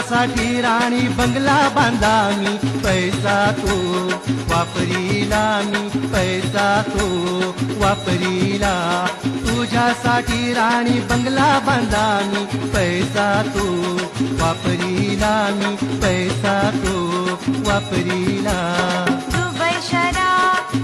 तुझ्यासाठी राणी बंगला बांधा मी, पैसा तो वापरीला मी, पैसा तो वापरीला. तुझ्यासाठी राणी बंगला बांधा मी, पैसा तो वापरीला मी, पैसा तो वापरीला. दुबई शहरात